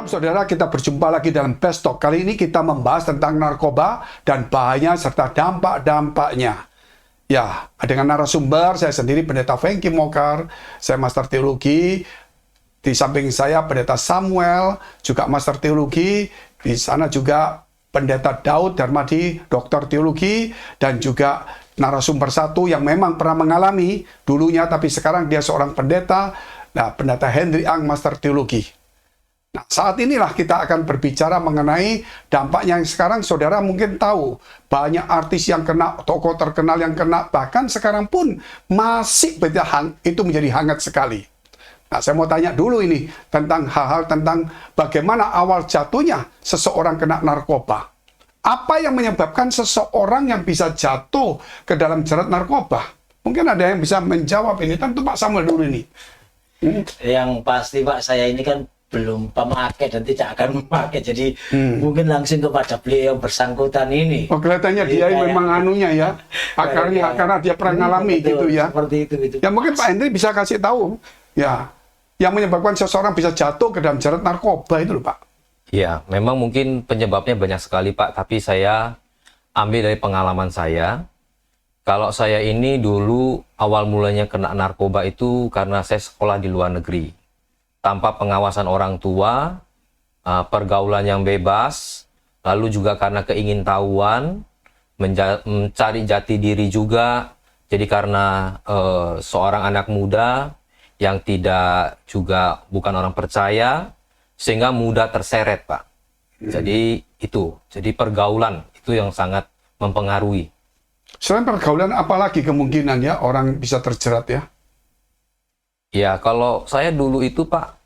Salam saudara, kita berjumpa lagi dalam Best Talk. Kali ini kita membahas tentang narkoba dan bahayanya serta dampak-dampaknya. Ya, dengan narasumber, saya sendiri Pendeta Fengki Mokar, saya Master Teologi. Di samping saya Pendeta Samuel, juga Master Teologi. Di sana juga Pendeta Daud Darmadi, Doktor Teologi, dan juga narasumber satu yang memang pernah mengalami dulunya, tapi sekarang dia seorang pendeta. Nah, Pendeta Henry Ang, Master Teologi. Nah, saat inilah kita akan berbicara mengenai dampaknya yang sekarang saudara mungkin tahu. Banyak artis yang kena, tokoh terkenal yang kena, bahkan sekarang pun masih itu menjadi hangat sekali. Nah, saya mau tanya dulu ini tentang hal-hal tentang bagaimana awal jatuhnya seseorang kena narkoba. Apa yang menyebabkan seseorang yang bisa jatuh ke dalam jerat narkoba? Mungkin ada yang bisa menjawab ini. Tentu Pak Samuel dulu ini. Yang pasti Pak, saya ini kan belum pemakai dan tidak akan memakai, jadi mungkin langsung kepada beliau yang bersangkutan ini. Oh, kelihatannya dia memang anunya ya, akarnya karena dia pernah ngalami gitu ya. Seperti itu. Ya mungkin Pak Henry bisa kasih tahu ya, yang menyebabkan seseorang bisa jatuh ke dalam jerat narkoba itu loh Pak. Ya, memang mungkin penyebabnya banyak sekali Pak, tapi saya ambil dari pengalaman saya. Kalau saya ini dulu awal mulanya kena narkoba itu karena saya sekolah di luar negeri. Tanpa pengawasan orang tua, pergaulan yang bebas, lalu juga karena keingintahuan, mencari jati diri juga. Jadi karena seorang anak muda yang juga bukan orang percaya, sehingga mudah terseret Pak. Jadi jadi pergaulan itu yang sangat mempengaruhi. Selain pergaulan, apalagi kemungkinannya orang bisa terjerat ya? Ya, kalau saya dulu itu Pak,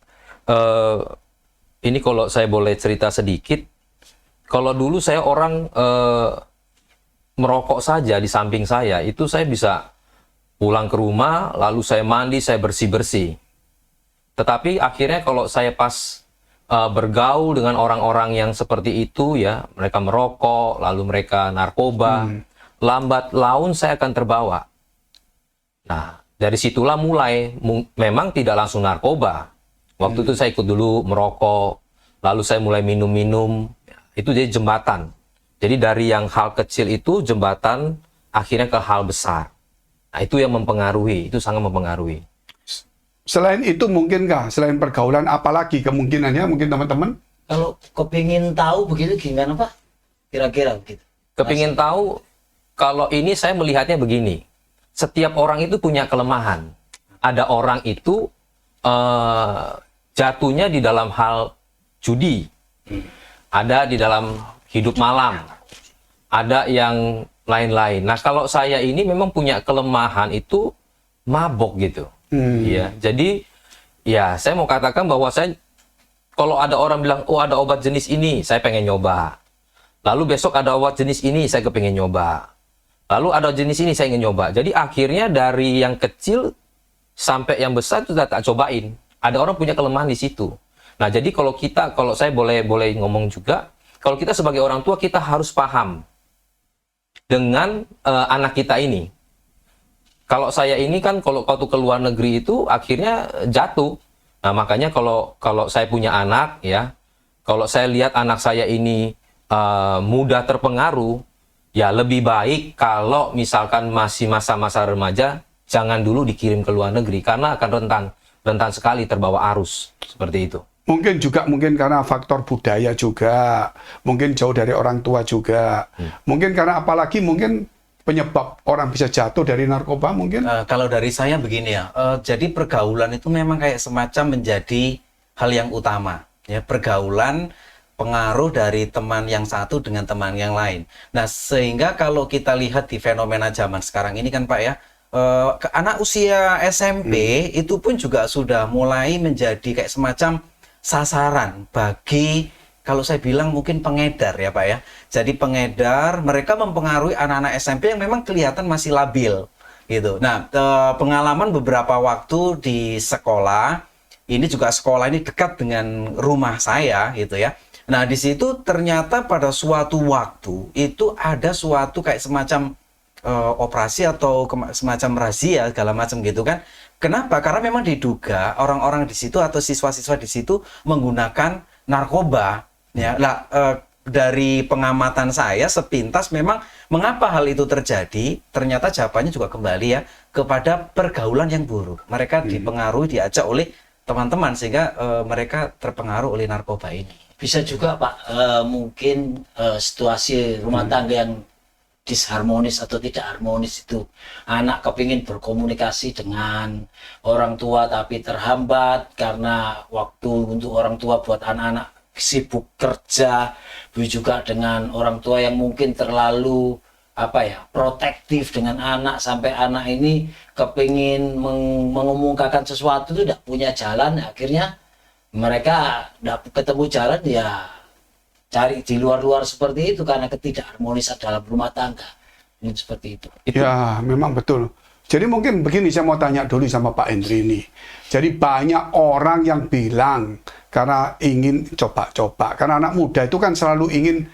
ini kalau saya boleh cerita sedikit, kalau dulu saya orang merokok saja di samping saya, itu saya bisa pulang ke rumah, lalu saya mandi, saya bersih-bersih. Tetapi akhirnya kalau saya pas bergaul dengan orang-orang yang seperti itu ya, mereka merokok, lalu mereka narkoba, lambat laun saya akan terbawa. Nah, dari situlah mulai, memang tidak langsung narkoba. Waktu itu saya ikut dulu merokok, lalu saya mulai minum-minum, itu jadi jembatan. Jadi dari yang hal kecil itu jembatan akhirnya ke hal besar. Nah, itu yang mempengaruhi, itu sangat mempengaruhi. Selain itu mungkinkah, selain pergaulan, apalagi kemungkinannya mungkin teman-teman? Kalau kepingin tahu begitu gimana Pak? Kira-kira begitu. Kepingin tahu, kalau ini saya melihatnya begini. Setiap orang itu punya kelemahan. Ada orang itu jatuhnya di dalam hal judi, ada di dalam hidup malam, ada yang lain-lain. Nah, kalau saya ini memang punya kelemahan itu mabok gitu. Ya, jadi ya saya mau katakan bahwa saya kalau ada orang bilang, oh ada obat jenis ini, saya pengen nyoba. Lalu besok ada obat jenis ini, saya kepengen nyoba. Lalu ada jenis ini, saya ingin nyoba. Jadi akhirnya dari yang kecil sampai yang besar itu tak cobain. Ada orang punya kelemahan di situ. Nah, jadi kalau saya boleh ngomong juga, kalau kita sebagai orang tua, kita harus paham dengan anak kita ini. Kalau saya ini kan kalau waktu ke luar negeri itu akhirnya jatuh. Nah, makanya kalau saya punya anak ya, kalau saya lihat anak saya ini mudah terpengaruh, ya lebih baik kalau misalkan masih masa-masa remaja, jangan dulu dikirim ke luar negeri karena akan rentan sekali terbawa arus seperti itu. Mungkin karena faktor budaya juga, mungkin jauh dari orang tua juga, mungkin karena apalagi mungkin penyebab orang bisa jatuh dari narkoba mungkin. Kalau dari saya begini ya, jadi pergaulan itu memang kayak semacam menjadi hal yang utama ya, pergaulan pengaruh dari teman yang satu dengan teman yang lain. Nah, sehingga kalau kita lihat di fenomena zaman sekarang ini kan Pak ya, anak usia SMP itu pun juga sudah mulai menjadi kayak semacam sasaran bagi, kalau saya bilang mungkin pengedar ya Pak ya. Jadi pengedar, mereka mempengaruhi anak-anak SMP yang memang kelihatan masih labil gitu. Nah, pengalaman beberapa waktu di sekolah, ini juga sekolah ini dekat dengan rumah saya gitu ya. Nah, di situ ternyata pada suatu waktu itu ada suatu kayak semacam operasi atau semacam razia segala macam gitu kan. Kenapa? Karena memang diduga orang-orang di situ atau siswa-siswa di situ menggunakan narkoba, ya. Lah, dari pengamatan saya sepintas memang mengapa hal itu terjadi, ternyata jawabannya juga kembali ya kepada pergaulan yang buruk. Mereka dipengaruhi, diajak oleh teman-teman sehingga mereka terpengaruh oleh narkoba ini. Bisa juga Pak, mungkin situasi rumah tangga yang disharmonis atau tidak harmonis itu, anak kepingin berkomunikasi dengan orang tua tapi terhambat karena waktu untuk orang tua buat anak-anak sibuk kerja, juga dengan orang tua yang mungkin terlalu protektif dengan anak sampai anak ini kepingin mengumumkakan sesuatu itu tidak punya jalan, akhirnya mereka tidak ketemu jalan ya cari di luar-luar seperti itu karena ketidakharmonisan dalam rumah tangga. Ini seperti itu. Ya, memang betul. Jadi mungkin begini, saya mau tanya dulu sama Pak Hendri ini. Jadi banyak orang yang bilang karena ingin coba-coba. Karena anak muda itu kan selalu ingin,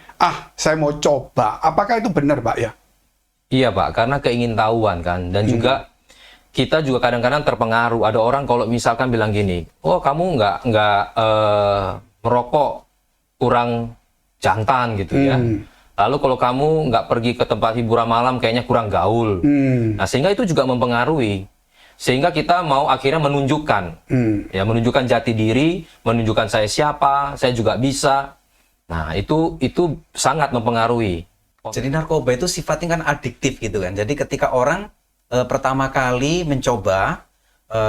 saya mau coba. Apakah itu benar, Pak ya? Iya Pak, karena keingintahuan kan. Dan juga kita juga kadang-kadang terpengaruh. Ada orang kalau misalkan bilang gini, oh kamu nggak merokok kurang jantan gitu ya. Lalu kalau kamu nggak pergi ke tempat hiburan malam kayaknya kurang gaul. Nah sehingga itu juga mempengaruhi. Sehingga kita mau akhirnya menunjukkan, ya menunjukkan jati diri, menunjukkan saya siapa, saya juga bisa. Nah itu sangat mempengaruhi. Jadi narkoba itu sifatnya kan adiktif gitu kan. Jadi ketika orang pertama kali mencoba,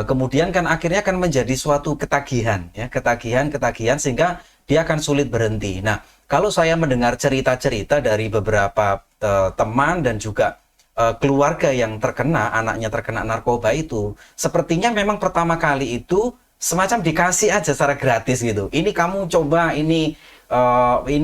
kemudian kan akhirnya akan menjadi suatu ketagihan, ya ketagihan sehingga dia akan sulit berhenti. Nah, kalau saya mendengar cerita-cerita dari beberapa teman dan juga keluarga yang terkena, anaknya terkena narkoba itu, sepertinya memang pertama kali itu semacam dikasih aja secara gratis gitu. Ini kamu coba, ini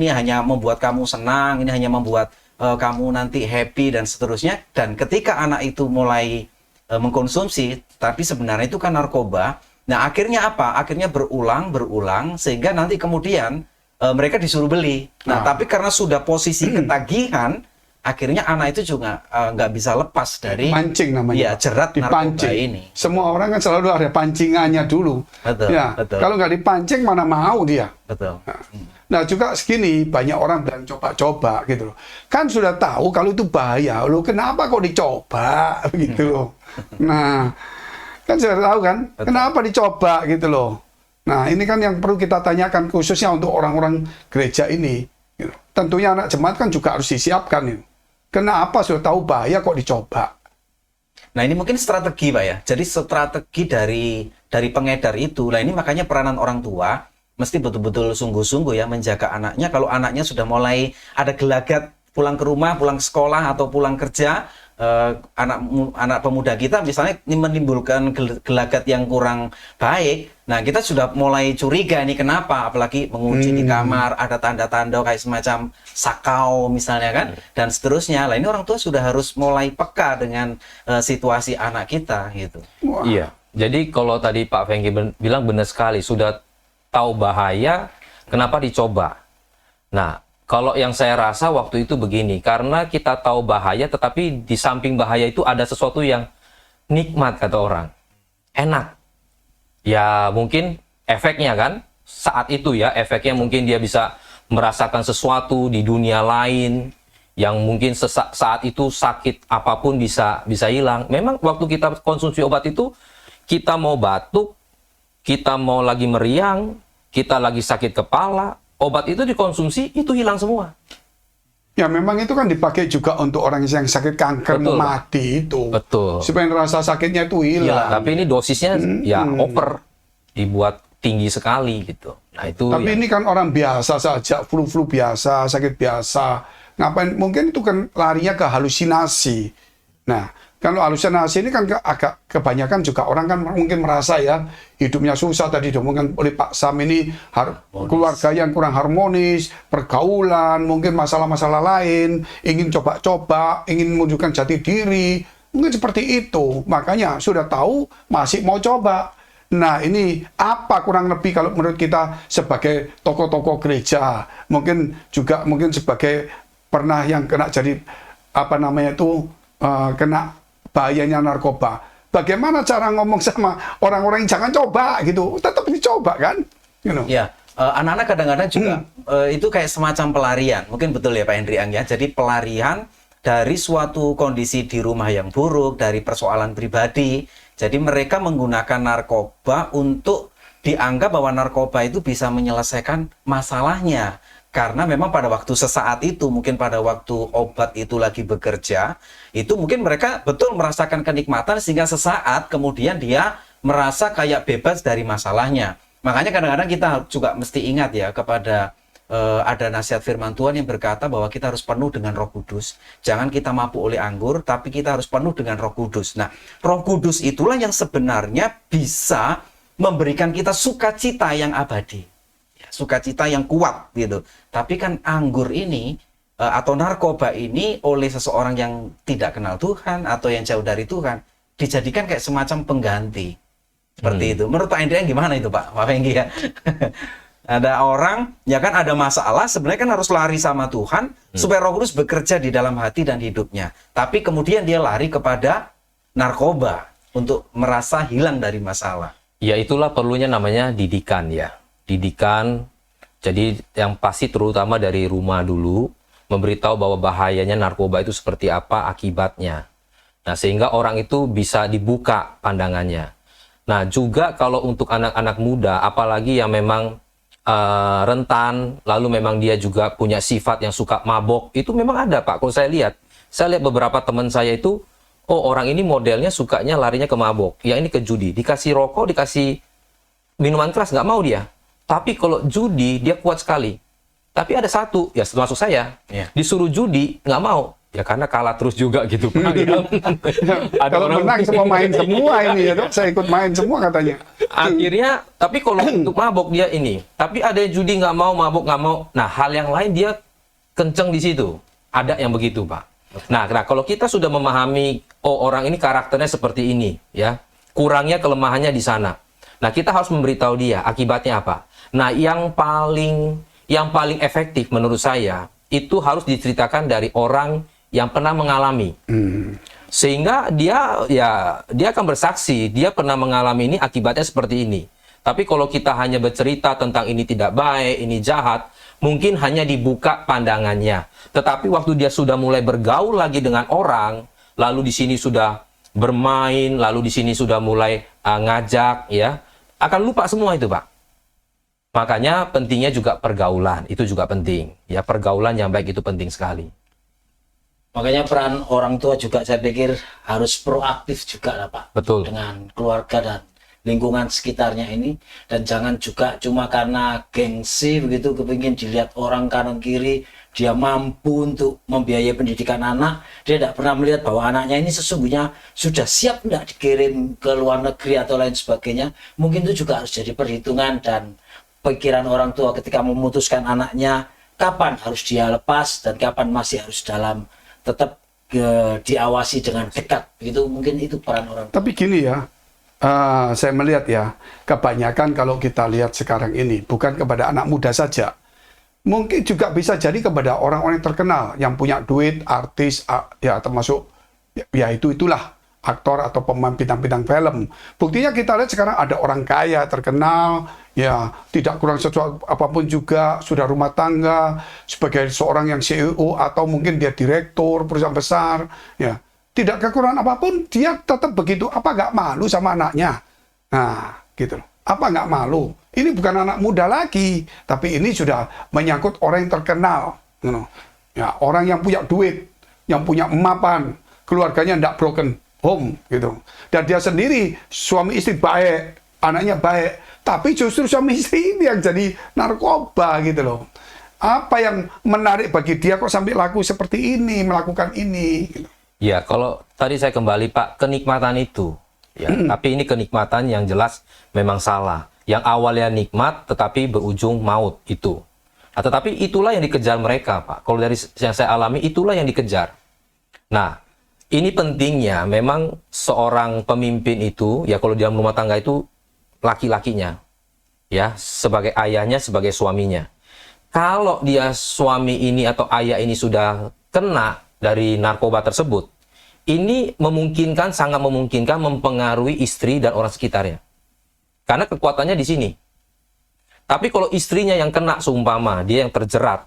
hanya membuat kamu senang, ini hanya membuat kamu nanti happy dan seterusnya. Dan ketika anak itu mulai mengkonsumsi, tapi sebenarnya itu kan narkoba. Nah akhirnya apa? Akhirnya berulang sehingga nanti kemudian mereka disuruh beli. Nah tapi karena sudah posisi ketagihan, akhirnya anak itu juga nggak bisa lepas dari pancing namanya. Ya, jerat narkoba ini. Semua orang kan selalu ada pancingannya dulu. Betul, ya, betul. Kalau nggak dipancing mana mau dia. Betul. Nah juga segini banyak orang bilang coba-coba gitu loh. Kan sudah tahu kalau itu bahaya. Loh kenapa kok dicoba gitu loh. Nah kan sudah tahu kan, betul. Kenapa dicoba gitu loh. Nah ini kan yang perlu kita tanyakan khususnya untuk orang-orang gereja ini. Gitu. Tentunya anak jemaat kan juga harus disiapkan. Gitu. Kenapa sudah tahu bahaya kok dicoba? Nah ini mungkin strategi Pak ya. Jadi strategi dari pengedar itu. Nah ini makanya peranan orang tua mesti betul-betul sungguh-sungguh ya menjaga anaknya. Kalau anaknya sudah mulai ada gelagat pulang ke rumah, pulang ke sekolah atau pulang kerja, anak pemuda kita misalnya ini menimbulkan gelagat yang kurang baik. Nah kita sudah mulai curiga ini kenapa, apalagi mengunci di kamar ada tanda-tanda kayak semacam sakau misalnya kan, dan seterusnya. Lah ini orang tua sudah harus mulai peka dengan situasi anak kita gitu. Wah. Iya, jadi kalau tadi Pak Fengki bilang benar sekali, sudah tahu bahaya, kenapa dicoba? Nah kalau yang saya rasa waktu itu begini, karena kita tahu bahaya, tetapi di samping bahaya itu ada sesuatu yang nikmat kata orang, enak. Ya mungkin efeknya kan, saat itu ya, efeknya mungkin dia bisa merasakan sesuatu di dunia lain, yang mungkin saat itu sakit apapun bisa hilang. Memang waktu kita konsumsi obat itu, kita mau batuk, kita mau lagi meriang, kita lagi sakit kepala, obat itu dikonsumsi, itu hilang semua. Ya memang itu kan dipakai juga untuk orang yang sakit kanker, Betul, mati itu. Betul. Supaya rasa sakitnya itu hilang. Tapi ini dosisnya ya over, dibuat tinggi sekali gitu. Nah itu. Tapi ya. ini kan orang biasa saja, flu biasa, sakit biasa. Ngapain? Mungkin itu kan larinya ke halusinasi. Nah, kalau halusinasi ini kan agak kebanyakan juga orang kan mungkin merasa ya hidupnya susah, tadi diomongkan oleh Pak Sam ini keluarga yang kurang harmonis, pergaulan, mungkin masalah-masalah lain, ingin coba-coba, ingin menunjukkan jati diri, mungkin seperti itu. Makanya sudah tahu masih mau coba. Nah ini apa kurang lebih kalau menurut kita sebagai tokoh-tokoh gereja, mungkin juga mungkin sebagai pernah yang kena jadi apa namanya itu kena bahayanya narkoba. Bagaimana cara ngomong sama orang-orang yang jangan coba gitu, tetap dicoba kan? You know? Ya, anak-anak kadang-kadang juga itu kayak semacam pelarian. Mungkin betul ya Pak Hendriang ya. Jadi pelarian dari suatu kondisi di rumah yang buruk, dari persoalan pribadi. Jadi mereka menggunakan narkoba untuk dianggap bahwa narkoba itu bisa menyelesaikan masalahnya. Karena memang pada waktu sesaat itu, mungkin pada waktu obat itu lagi bekerja, itu mungkin mereka betul merasakan kenikmatan sehingga sesaat kemudian dia merasa kayak bebas dari masalahnya. Makanya kadang-kadang kita juga mesti ingat ya kepada ada nasihat firman Tuhan yang berkata bahwa kita harus penuh dengan Roh Kudus. Jangan kita mabuk oleh anggur, tapi kita harus penuh dengan Roh Kudus. Nah, Roh Kudus itulah yang sebenarnya bisa memberikan kita sukacita yang abadi. Ya, sukacita yang kuat gitu. Tapi kan anggur ini atau narkoba ini oleh seseorang yang tidak kenal Tuhan atau yang jauh dari Tuhan dijadikan kayak semacam pengganti. Seperti itu. Menurut Pak Hendrian gimana itu Pak Fengki ya? Ada orang, ya kan ada masalah, sebenarnya kan harus lari sama Tuhan supaya Roh Kudus bekerja di dalam hati dan hidupnya. Tapi kemudian dia lari kepada narkoba untuk merasa hilang dari masalah. Ya itulah perlunya namanya didikan ya. Didikan, jadi yang pasti terutama dari rumah dulu, memberitahu bahwa bahayanya narkoba itu seperti apa akibatnya. Nah sehingga orang itu bisa dibuka pandangannya. Nah juga kalau untuk anak-anak muda, apalagi yang memang rentan, lalu memang dia juga punya sifat yang suka mabok, itu memang ada Pak. Kalau saya lihat beberapa teman saya itu, oh orang ini modelnya sukanya larinya ke mabok, yang ini ke judi, dikasih rokok, dikasih minuman keras, nggak mau dia. Tapi kalau judi, dia kuat sekali. Tapi ada satu, ya termasuk saya, disuruh judi, nggak mau. Ya karena kalah terus juga gitu Pak. Kalau menang semua main semua ini ya dok, saya ikut main semua katanya. Akhirnya, tapi kalau untuk mabok dia ini, tapi ada yang judi nggak mau, mabok nggak mau. Nah hal yang lain dia kenceng di situ. Ada yang begitu Pak. Nah kalau kita sudah memahami, oh orang ini karakternya seperti ini, ya kurangnya kelemahannya di sana. Nah kita harus memberitahu dia akibatnya apa. Nah yang paling efektif menurut saya itu harus diceritakan dari orang yang pernah mengalami, sehingga dia akan bersaksi, dia pernah mengalami ini, akibatnya seperti ini. Tapi kalau kita hanya bercerita tentang ini tidak baik, ini jahat, mungkin hanya dibuka pandangannya. Tetapi waktu dia sudah mulai bergaul lagi dengan orang, lalu di sini sudah bermain, lalu di sini sudah mulai ngajak, ya akan lupa semua itu Pak. Makanya pentingnya juga pergaulan, itu juga penting. Ya pergaulan yang baik itu penting sekali. Makanya peran orang tua juga saya pikir harus proaktif juga lah Pak. Betul. Dengan keluarga dan lingkungan sekitarnya ini. Dan jangan juga cuma karena gengsi begitu kepingin dilihat orang kanan kiri, dia mampu untuk membiayai pendidikan anak, dia tidak pernah melihat bahwa anaknya ini sesungguhnya sudah siap tidak dikirim ke luar negeri atau lain sebagainya. Mungkin itu juga harus jadi perhitungan dan pikiran orang tua ketika memutuskan anaknya kapan harus dia lepas dan kapan masih harus tetap diawasi dengan dekat. Itu mungkin itu peran orang tua. Tapi gini ya, saya melihat ya, kebanyakan kalau kita lihat sekarang ini bukan kepada anak muda saja, mungkin juga bisa jadi kepada orang-orang terkenal yang punya duit, artis, ya termasuk ya itulah aktor atau pemain bintang-bintang film. Buktinya kita lihat sekarang ada orang kaya terkenal, ya tidak kurang sesuatu apapun juga, sudah rumah tangga sebagai seorang yang CEO atau mungkin dia direktur perusahaan besar, ya tidak kekurangan apapun, dia tetap begitu. Apa nggak malu sama anaknya? Nah, gitu loh. Apa nggak malu? Ini bukan anak muda lagi, tapi ini sudah menyangkut orang yang terkenal, you know. Ya orang yang punya duit, yang punya emapan, keluarganya tidak broken home, gitu. Dan dia sendiri suami istri baik, anaknya baik. Tapi justru suami istri ini yang jadi narkoba gitu loh. Apa yang menarik bagi dia kok sampai laku seperti ini, melakukan ini gitu. Ya, kalau tadi saya kembali Pak, kenikmatan itu. Ya, tapi ini kenikmatan yang jelas memang salah. Yang awalnya nikmat tetapi berujung maut itu. Nah, tetapi itulah yang dikejar mereka Pak. Kalau dari yang saya alami itulah yang dikejar. Nah, ini pentingnya memang seorang pemimpin itu, ya kalau di dalam rumah tangga itu laki-lakinya. Ya, sebagai ayahnya, sebagai suaminya. Kalau dia suami ini atau ayah ini sudah kena dari narkoba tersebut, ini memungkinkan, sangat memungkinkan mempengaruhi istri dan orang sekitarnya. Karena kekuatannya di sini. Tapi kalau istrinya yang kena seumpama, dia yang terjerat,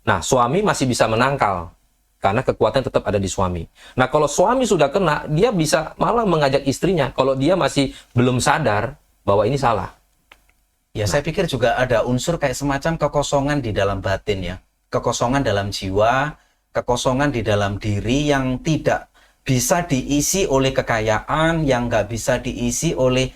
nah suami masih bisa menangkal karena kekuatan tetap ada di suami. Nah kalau suami sudah kena, dia bisa malah mengajak istrinya kalau dia masih belum sadar bahwa ini salah. Ya, saya pikir juga ada unsur kayak semacam kekosongan di dalam batin ya. Kekosongan dalam jiwa, kekosongan di dalam diri yang tidak bisa diisi oleh kekayaan, yang nggak bisa diisi oleh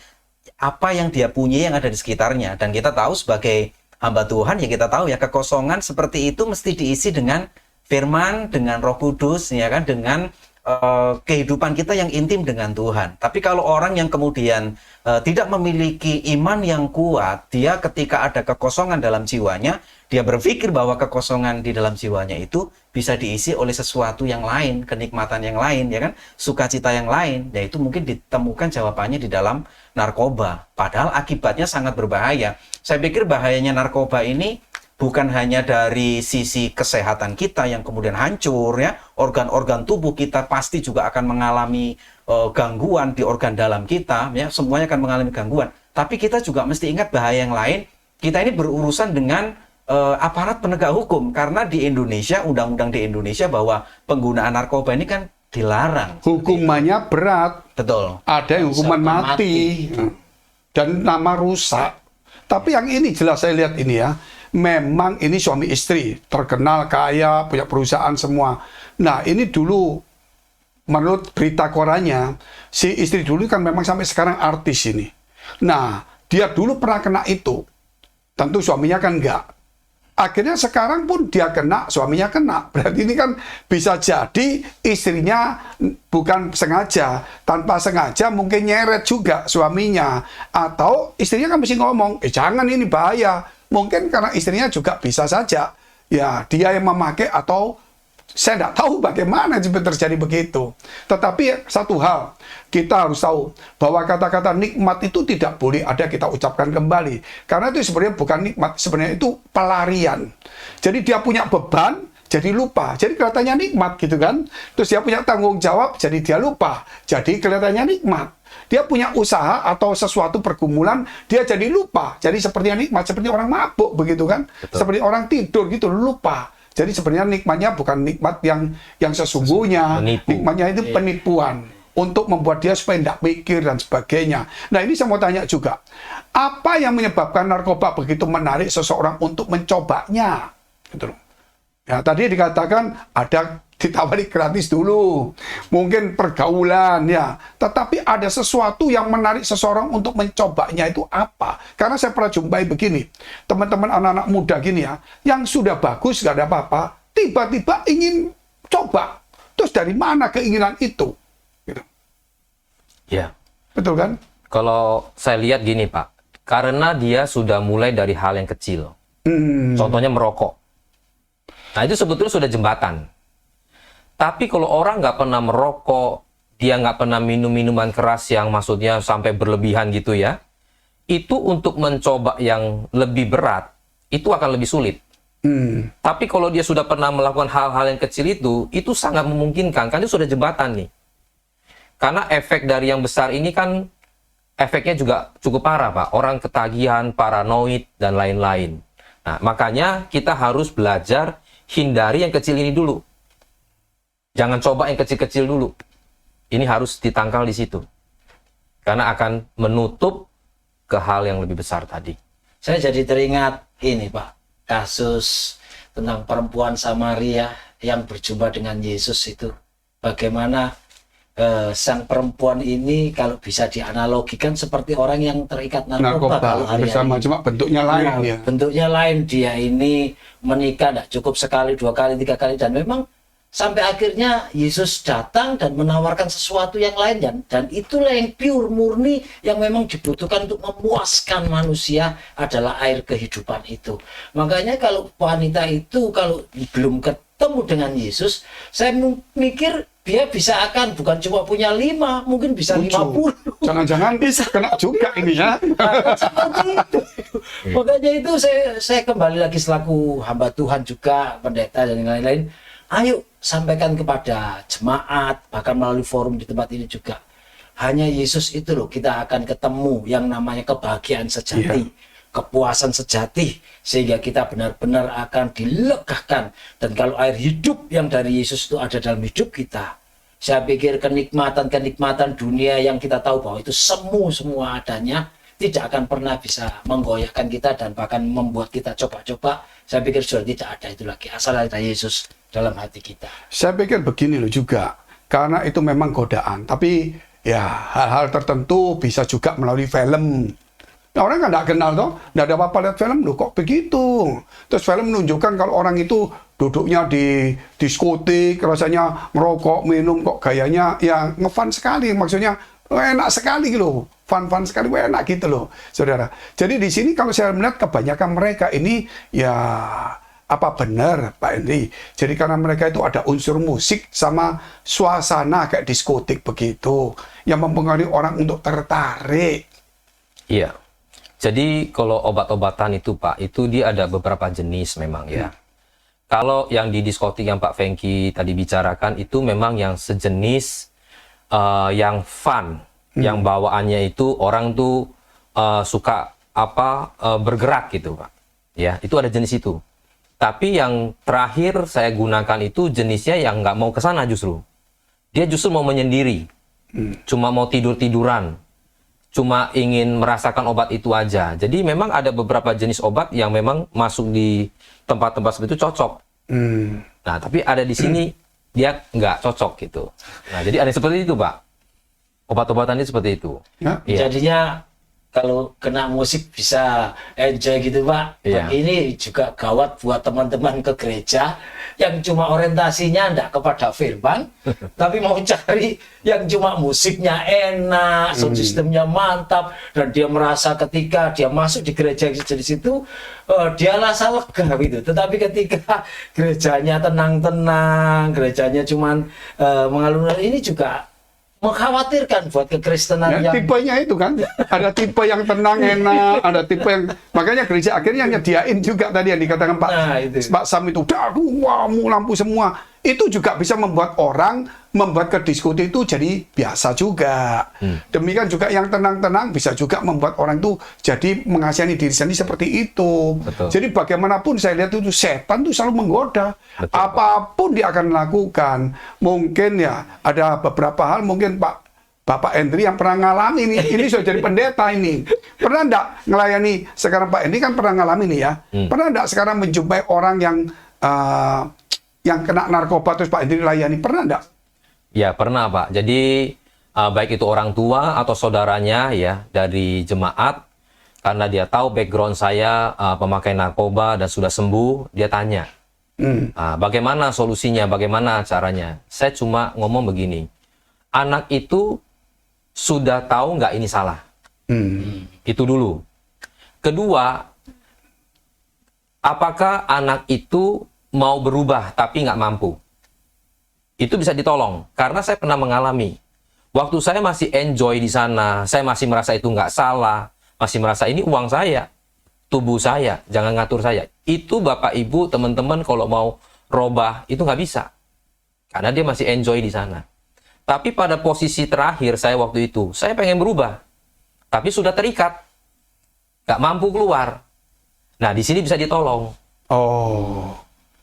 apa yang dia punya yang ada di sekitarnya. Dan kita tahu sebagai hamba Tuhan, ya kita tahu ya kekosongan seperti itu mesti diisi dengan firman, dengan Roh Kudus, ya kan, dengan kehidupan kita yang intim dengan Tuhan. Tapi kalau orang yang kemudian tidak memiliki iman yang kuat, dia ketika ada kekosongan dalam jiwanya, dia berpikir bahwa kekosongan di dalam jiwanya itu bisa diisi oleh sesuatu yang lain, kenikmatan yang lain, ya kan, sukacita yang lain. Yaitu mungkin ditemukan jawabannya di dalam narkoba. Padahal akibatnya sangat berbahaya. Saya pikir bahayanya narkoba ini bukan hanya dari sisi kesehatan kita yang kemudian hancur ya, organ-organ tubuh kita pasti juga akan mengalami gangguan di organ dalam kita ya, semuanya akan mengalami gangguan. Tapi kita juga mesti ingat bahaya yang lain. Kita ini berurusan dengan aparat penegak hukum karena di Indonesia, undang-undang di Indonesia bahwa penggunaan narkoba ini kan dilarang. Hukumannya berat. Betul. Ada yang hukuman mati. Dan nama rusak. Tapi yang ini jelas saya lihat ini ya. Memang ini suami istri, terkenal, kaya, punya perusahaan semua. Nah, ini dulu, menurut berita korannya, si istri dulu kan memang sampai sekarang artis ini. Nah, dia dulu pernah kena itu. Tentu suaminya kan enggak. Akhirnya sekarang pun dia kena, suaminya kena. Berarti ini kan bisa jadi istrinya bukan sengaja. Tanpa sengaja mungkin nyeret juga suaminya. Atau istrinya kan mesti ngomong, jangan ini bahaya. Mungkin karena istrinya juga bisa saja. Ya, dia yang memakai atau saya tidak tahu bagaimana jika terjadi begitu. Tetapi satu hal, kita harus tahu bahwa kata-kata nikmat itu tidak boleh ada kita ucapkan kembali. Karena itu sebenarnya bukan nikmat, sebenarnya itu pelarian. Jadi dia punya beban, jadi lupa. Jadi kelihatannya nikmat gitu kan. Terus dia punya tanggung jawab, jadi dia lupa. Jadi kelihatannya nikmat. Dia punya usaha atau sesuatu pergumulan, dia jadi lupa. Jadi sepertinya nikmat, seperti orang mabuk begitu kan. Betul. Seperti orang tidur gitu, lupa. Jadi sebenarnya nikmatnya bukan nikmat yang sesungguhnya. Menipu. Nikmatnya itu penipuan. Untuk membuat dia supaya tidak mikir dan sebagainya. Nah ini saya mau tanya juga. Apa yang menyebabkan narkoba begitu menarik seseorang untuk mencobanya? Gitu loh. Ya, tadi dikatakan ada ditawari gratis dulu, mungkin pergaulan ya. Tetapi ada sesuatu yang menarik seseorang untuk mencobanya itu apa? Karena saya pernah jumpai begini, teman-teman anak-anak muda gini ya, yang sudah bagus gak ada apa-apa, tiba-tiba ingin coba. Terus dari mana keinginan itu? Gitu. Ya. Betul kan? Kalau saya lihat gini Pak, karena dia sudah mulai dari hal yang kecil. Contohnya merokok. Nah itu sebetulnya sudah jembatan. Tapi kalau orang nggak pernah merokok, dia nggak pernah minum minuman keras yang maksudnya sampai berlebihan gitu ya, itu untuk mencoba yang lebih berat, itu akan lebih sulit. Tapi kalau dia sudah pernah melakukan hal-hal yang kecil itu sangat memungkinkan, kan itu sudah jembatan nih. Karena efek dari yang besar ini kan, efeknya juga cukup parah Pak. Orang ketagihan, paranoid, dan lain-lain. Nah makanya kita harus belajar hindari yang kecil ini dulu. Jangan coba yang kecil-kecil dulu. Ini harus ditangkal di situ. Karena akan menutup ke hal yang lebih besar tadi. Saya jadi teringat ini Pak, kasus tentang perempuan Samaria yang berjumpa dengan Yesus itu. Bagaimana sang perempuan ini kalau bisa dianalogikan seperti orang yang terikat narkoba kalau hari-hari. Bersama, cuma bentuknya lain ya. Bentuknya lain, dia ini menikah tidak cukup sekali, 2 kali, 3 kali, dan memang sampai akhirnya Yesus datang dan menawarkan sesuatu yang lain, dan itulah yang pure, murni, yang memang dibutuhkan untuk memuaskan manusia adalah air kehidupan itu. Makanya kalau wanita itu kalau belum ketemu dengan Yesus, saya mikir dia bisa akan bukan cuma punya 5, mungkin bisa 50. Jangan-jangan bisa kena juga ini ya. Seperti itu. Makanya itu saya kembali lagi selaku hamba Tuhan juga, pendeta dan yang lain-lain. Ayo sampaikan kepada jemaat, bahkan melalui forum di tempat ini juga. Hanya Yesus itu loh kita akan ketemu yang namanya kebahagiaan sejati. kepuasan sejati sehingga kita benar-benar akan dilegakan. Dan kalau air hidup yang dari Yesus itu ada dalam hidup kita, saya pikir kenikmatan-kenikmatan dunia yang kita tahu bahwa itu semu semua adanya tidak akan pernah bisa menggoyahkan kita dan bahkan membuat kita coba-coba. Saya pikir sudah tidak ada itu lagi, asal ada Yesus dalam hati kita. Saya pikir begini loh juga, karena itu memang godaan. Tapi ya hal-hal tertentu bisa juga melalui film. Nah, orang kan nggak kenal toh, nggak ada apa-apa lihat film loh kok begitu. Terus film menunjukkan kalau orang itu duduknya di diskotik, rasanya merokok, minum, kok gayanya ya ngefun sekali, maksudnya enak sekali gitu, fun sekali, enak gitu loh, saudara. Jadi di sini kalau saya melihat kebanyakan mereka ini ya apa benar Pak Henry? Jadi karena mereka itu ada unsur musik sama suasana kayak diskotik begitu, yang mempengaruhi orang untuk tertarik. Iya. Jadi kalau obat-obatan itu Pak, itu dia ada beberapa jenis memang ya. Kalau yang di diskotik yang Pak Fengki tadi bicarakan itu memang yang sejenis yang fun, yang bawaannya itu orang tuh suka bergerak gitu Pak. Ya, itu ada jenis itu. Tapi yang terakhir saya gunakan itu jenisnya yang nggak mau ke sana justru. Dia justru mau menyendiri, cuma mau tidur-tiduran, cuma ingin merasakan obat itu aja. Jadi memang ada beberapa jenis obat yang memang masuk di tempat-tempat seperti itu cocok. Nah, tapi ada di sini dia nggak cocok gitu. Nah, jadi ada seperti itu, Pak. Obat-obatannya seperti itu. Ya. Iya. Jadinya kalau kena musik bisa enjoy gitu Pak. Iya. Ini juga gawat buat teman-teman ke gereja yang cuma orientasinya enggak kepada firman, tapi mau cari yang cuma musiknya enak, sound systemnya mantap, dan dia merasa ketika dia masuk di gereja di situ dia rasa lega gitu. Tetapi ketika gerejanya tenang-tenang, gerejanya cuma mengalun, ini juga mengkhawatirkan buat kekristenan Ya, yang tipenya itu kan, ada tipe yang tenang enak, ada tipe yang makanya gereja akhirnya nyediain juga tadi yang dikatakan Pak Sam itu, wah lampu semua, itu juga bisa membuat orang membuat ke diskotik itu jadi biasa juga. Demikian juga yang tenang-tenang bisa juga membuat orang itu jadi mengasihani diri sendiri seperti itu. Betul. Jadi bagaimanapun saya lihat itu setan itu selalu menggoda. Betul, apapun dia akan lakukan. Mungkin ya ada beberapa hal mungkin Bapak Henry yang pernah ngalami ini sudah jadi pendeta ini. Pernah enggak ngelayani, sekarang Pak Henry kan pernah ngalami nih ya. Pernah enggak sekarang menjumpai orang yang kena narkoba terus Pak Henry layani, pernah enggak? Ya, pernah Pak. Jadi baik itu orang tua atau saudaranya ya dari jemaat, karena dia tahu background saya pemakai narkoba dan sudah sembuh, dia tanya, bagaimana solusinya, bagaimana caranya? Saya cuma ngomong begini, anak itu sudah tahu nggak ini salah? Itu dulu. Kedua, apakah anak itu mau berubah tapi nggak mampu? Itu bisa ditolong, karena saya pernah mengalami. Waktu saya masih enjoy di sana, saya masih merasa itu nggak salah, masih merasa ini uang saya, tubuh saya, jangan ngatur saya. Itu Bapak Ibu, teman-teman kalau mau robah, itu nggak bisa. Karena dia masih enjoy di sana. Tapi pada posisi terakhir saya waktu itu, saya pengen berubah. Tapi sudah terikat, nggak mampu keluar. Nah, di sini bisa ditolong. Oh.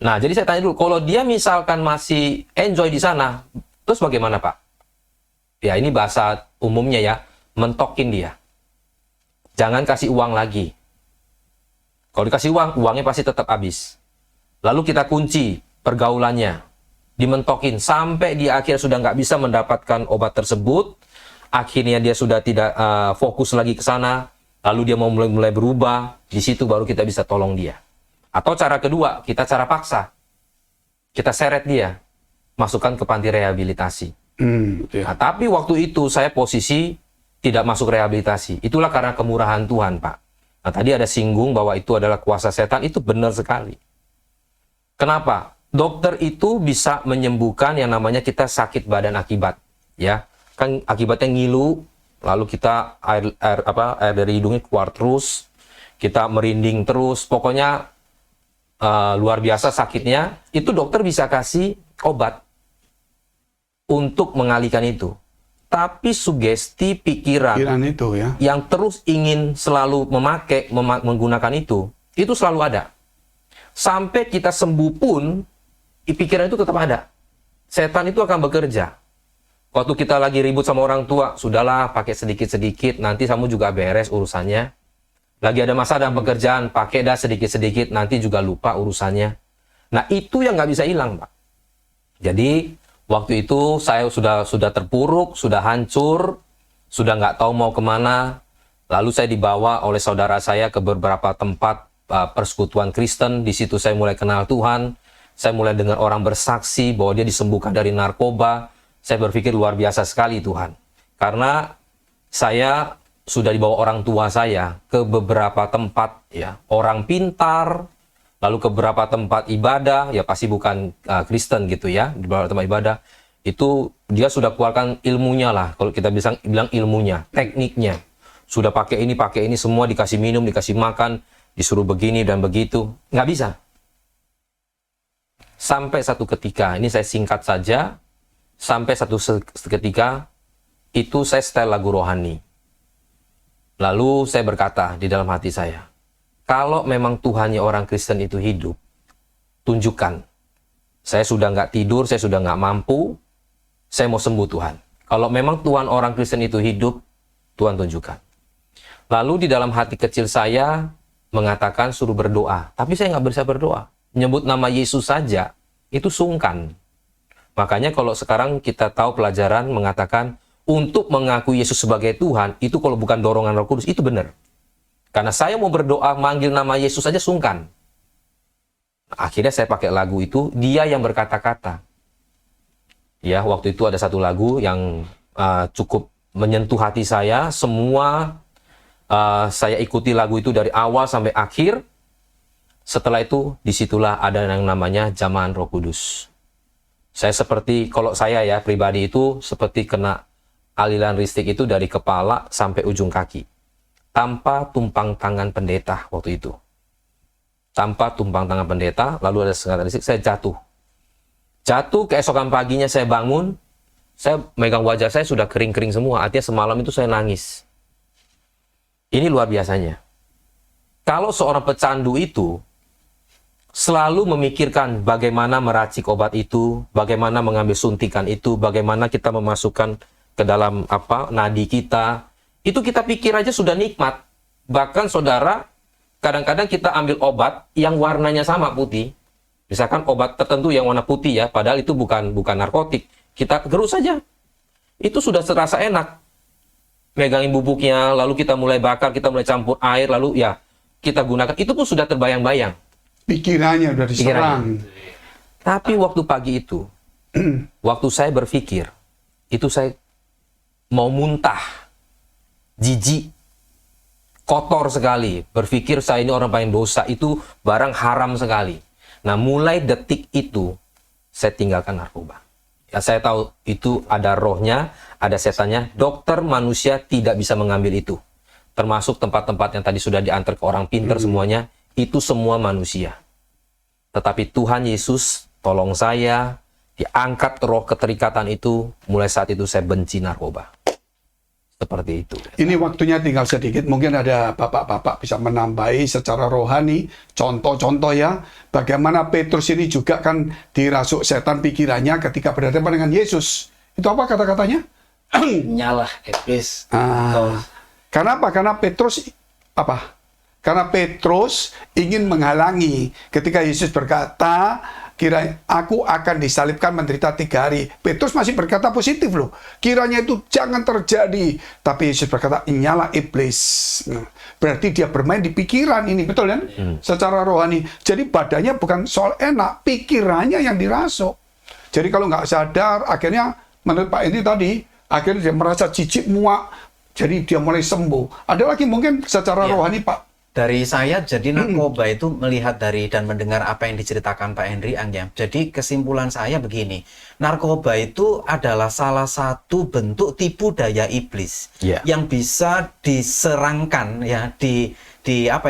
Nah, jadi saya tanya dulu, kalau dia misalkan masih enjoy di sana, terus bagaimana Pak? Ya, ini bahasa umumnya ya, mentokin dia. Jangan kasih uang lagi. Kalau dikasih uang, uangnya pasti tetap habis. Lalu kita kunci pergaulannya, dimentokin, sampai di akhir sudah nggak bisa mendapatkan obat tersebut, akhirnya dia sudah tidak fokus lagi ke sana, lalu dia mau mulai berubah, di situ baru kita bisa tolong dia. Atau cara kedua, kita cara paksa. Kita seret dia, masukkan ke panti rehabilitasi. Nah, tapi waktu itu saya posisi tidak masuk rehabilitasi. Itulah karena kemurahan Tuhan, Pak. Nah, tadi ada singgung bahwa itu adalah kuasa setan, itu benar sekali. Kenapa? Dokter itu bisa menyembuhkan yang namanya kita sakit badan akibat. Ya, kan akibatnya ngilu, lalu kita air dari hidungnya keluar terus, kita merinding terus, pokoknya luar biasa sakitnya, itu dokter bisa kasih obat untuk mengalihkan itu. tapi sugesti pikiran Pikiran itu ya. yang terus ingin selalu menggunakan itu selalu ada. Sampai kita sembuh pun, pikiran itu tetap ada. Setan itu akan bekerja. Waktu kita lagi ribut sama orang tua, sudahlah pakai sedikit-sedikit, nanti kamu juga beres urusannya. Lagi ada masalah dalam pekerjaan, pakai dah sedikit-sedikit, nanti juga lupa urusannya. Nah, itu yang nggak bisa hilang, Pak. Jadi, waktu itu saya sudah terpuruk, sudah hancur, sudah nggak tahu mau kemana. Lalu saya dibawa oleh saudara saya ke beberapa tempat persekutuan Kristen. Di situ saya mulai kenal Tuhan. Saya mulai dengar orang bersaksi bahwa dia disembuhkan dari narkoba. Saya berpikir luar biasa sekali Tuhan. Karena saya sudah dibawa orang tua saya ke beberapa tempat, ya, orang pintar, lalu ke beberapa tempat ibadah, ya pasti bukan Kristen gitu ya, di beberapa tempat ibadah. Itu dia sudah keluarkan ilmunya lah, kalau kita bisa bilang ilmunya, tekniknya. Sudah pakai ini, semua dikasih minum, dikasih makan, disuruh begini dan begitu. Nggak bisa. Sampai satu ketika, ini saya singkat saja, sampai satu ketika, itu saya setel lagu rohani. Lalu saya berkata di dalam hati saya, kalau memang Tuhannya orang Kristen itu hidup, tunjukkan. Saya sudah nggak tidur, saya sudah nggak mampu, saya mau sembuh Tuhan. Kalau memang Tuhan orang Kristen itu hidup, Tuhan tunjukkan. Lalu di dalam hati kecil saya mengatakan suruh berdoa. Tapi saya nggak bisa berdoa. Nyebut nama Yesus saja, itu sungkan. Makanya kalau sekarang kita tahu pelajaran mengatakan untuk mengakui Yesus sebagai Tuhan, itu kalau bukan dorongan Roh Kudus, itu benar. Karena saya mau berdoa, manggil nama Yesus saja sungkan. Akhirnya saya pakai lagu itu, dia yang berkata-kata. Ya, waktu itu ada satu lagu yang cukup menyentuh hati saya. Semua saya ikuti lagu itu dari awal sampai akhir. Setelah itu, disitulah ada yang namanya jamahan Roh Kudus. Saya seperti, kalau saya ya pribadi itu, seperti kena aliran listrik itu dari kepala sampai ujung kaki. Tanpa tumpang tangan pendeta waktu itu. Tanpa tumpang tangan pendeta, lalu ada sengatan listrik, saya jatuh. Jatuh, keesokan paginya saya bangun, saya megang wajah saya sudah kering-kering semua, artinya semalam itu saya nangis. Ini luar biasanya. Kalau seorang pecandu itu selalu memikirkan bagaimana meracik obat itu, bagaimana mengambil suntikan itu, bagaimana kita memasukkan ke dalam nadi kita, itu kita pikir aja sudah nikmat. Bahkan saudara, kadang-kadang kita ambil obat yang warnanya sama putih, misalkan obat tertentu yang warna putih ya, padahal itu bukan narkotik, kita gerus saja, itu sudah terasa enak. Megangin bubuknya, lalu kita mulai bakar, kita mulai campur air, lalu ya kita gunakan, itu pun sudah terbayang-bayang. Pikirannya udah diserang. Tapi waktu pagi itu, waktu saya berpikir, itu saya mau muntah, jijik, kotor sekali. Berpikir saya ini orang paling dosa, itu barang haram sekali. Nah, mulai detik itu, saya tinggalkan narkoba. Ya, saya tahu itu ada rohnya, ada setannya. Dokter manusia tidak bisa mengambil itu. Termasuk tempat-tempat yang tadi sudah diantar ke orang pintar semuanya, itu semua manusia. Tetapi Tuhan Yesus tolong saya, diangkat roh keterikatan itu, mulai saat itu saya benci narkoba. Seperti itu. Ini waktunya tinggal sedikit, mungkin ada bapak-bapak bisa menambahi secara rohani, contoh-contoh ya, bagaimana Petrus ini juga kan dirasuk setan pikirannya ketika berhadapan dengan Yesus. Itu apa kata-katanya? Nyalah iblis. Karena apa? Karena Petrus apa? Karena Petrus ingin menghalangi ketika Yesus berkata, kiranya aku akan disalibkan menderita 3 hari. Petrus masih berkata positif loh. Kiranya itu jangan terjadi. Tapi Yesus berkata, nyala iblis. Nah, berarti dia bermain di pikiran ini. Betul kan? Secara rohani. Jadi badannya bukan soal enak. Pikirannya yang dirasuk. Jadi kalau nggak sadar, akhirnya menurut Pak ini tadi, akhirnya dia merasa jijik, muak. Jadi dia mulai sembuh. Ada lagi mungkin secara rohani Pak? Dari saya, jadi narkoba itu melihat dari dan mendengar apa yang diceritakan Pak Henry Angga. Jadi kesimpulan saya begini, narkoba itu adalah salah satu bentuk tipu daya iblis yang bisa diserangkan, ya,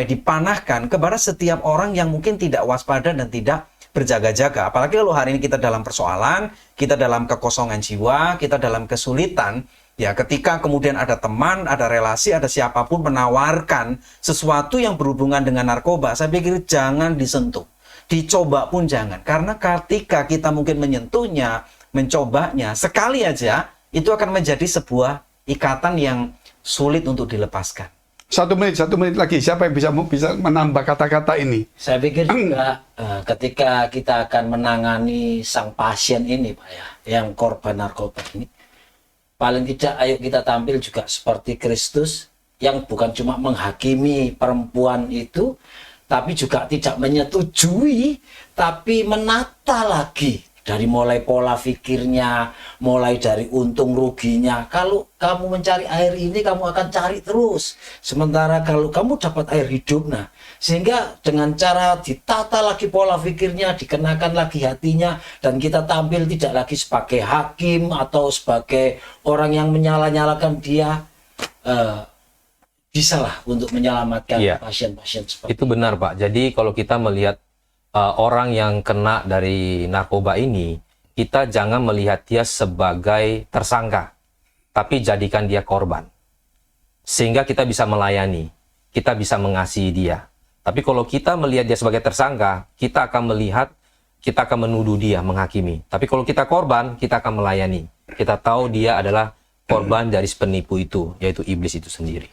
dipanahkan kepada setiap orang yang mungkin tidak waspada dan tidak berjaga-jaga. Apalagi kalau hari ini kita dalam persoalan, kita dalam kekosongan jiwa, kita dalam kesulitan, Ya, ketika kemudian ada teman, ada relasi, ada siapapun menawarkan sesuatu yang berhubungan dengan narkoba, saya pikir jangan disentuh. Dicoba pun jangan. Karena ketika kita mungkin menyentuhnya, mencobanya, sekali aja, itu akan menjadi sebuah ikatan yang sulit untuk dilepaskan. 1 menit lagi. Siapa yang bisa menambah kata-kata ini? Saya pikir juga ketika kita akan menangani sang pasien ini, Pak ya, yang korban narkoba ini, paling tidak ayo kita tampil juga seperti Kristus yang bukan cuma menghakimi perempuan itu, tapi juga tidak menyetujui, tapi menata lagi. Dari mulai pola pikirnya, mulai dari untung ruginya. Kalau kamu mencari air ini, kamu akan cari terus. Sementara kalau kamu dapat air hidup, nah, sehingga dengan cara ditata lagi pola pikirnya, dikenakan lagi hatinya, dan kita tampil tidak lagi sebagai hakim atau sebagai orang yang menyalah-nyalakan dia, bisalah untuk menyelamatkan pasien-pasien seperti itu. Benar, Pak. Jadi kalau kita melihat orang yang kena dari narkoba ini, kita jangan melihat dia sebagai tersangka, tapi jadikan dia korban. Sehingga kita bisa melayani, kita bisa mengasihi dia. Tapi kalau kita melihat dia sebagai tersangka, kita akan melihat, kita akan menuduh dia, menghakimi. Tapi kalau kita korban, kita akan melayani. Kita tahu dia adalah korban dari penipu itu, yaitu iblis itu sendiri.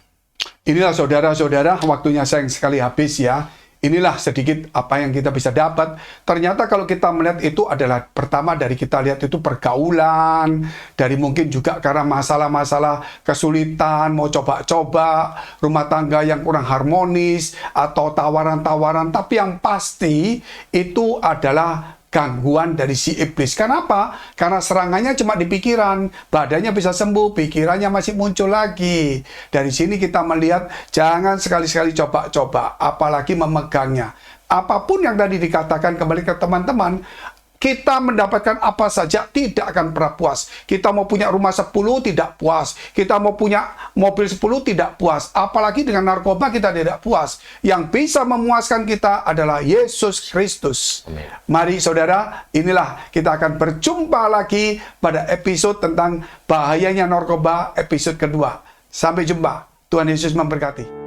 Inilah saudara-saudara, waktunya sayang sekali habis ya. Inilah sedikit apa yang kita bisa dapat. Ternyata kalau kita melihat itu adalah pertama dari kita lihat itu pergaulan, dari mungkin juga karena masalah-masalah kesulitan, mau coba-coba, rumah tangga yang kurang harmonis, atau tawaran-tawaran. Tapi yang pasti itu adalah gangguan dari si iblis. Kenapa? Karena serangannya cuma di pikiran, badannya bisa sembuh, pikirannya masih muncul lagi. Dari sini kita melihat jangan sekali-sekali coba-coba, apalagi memegangnya. Apapun yang tadi dikatakan, kembali ke teman-teman, kita mendapatkan apa saja tidak akan pernah puas. Kita mau punya rumah 10 tidak puas. Kita mau punya mobil 10 tidak puas. Apalagi dengan narkoba kita tidak puas. Yang bisa memuaskan kita adalah Yesus Kristus. Mari saudara, inilah kita akan berjumpa lagi pada episode tentang bahayanya narkoba episode kedua. Sampai jumpa. Tuhan Yesus memberkati.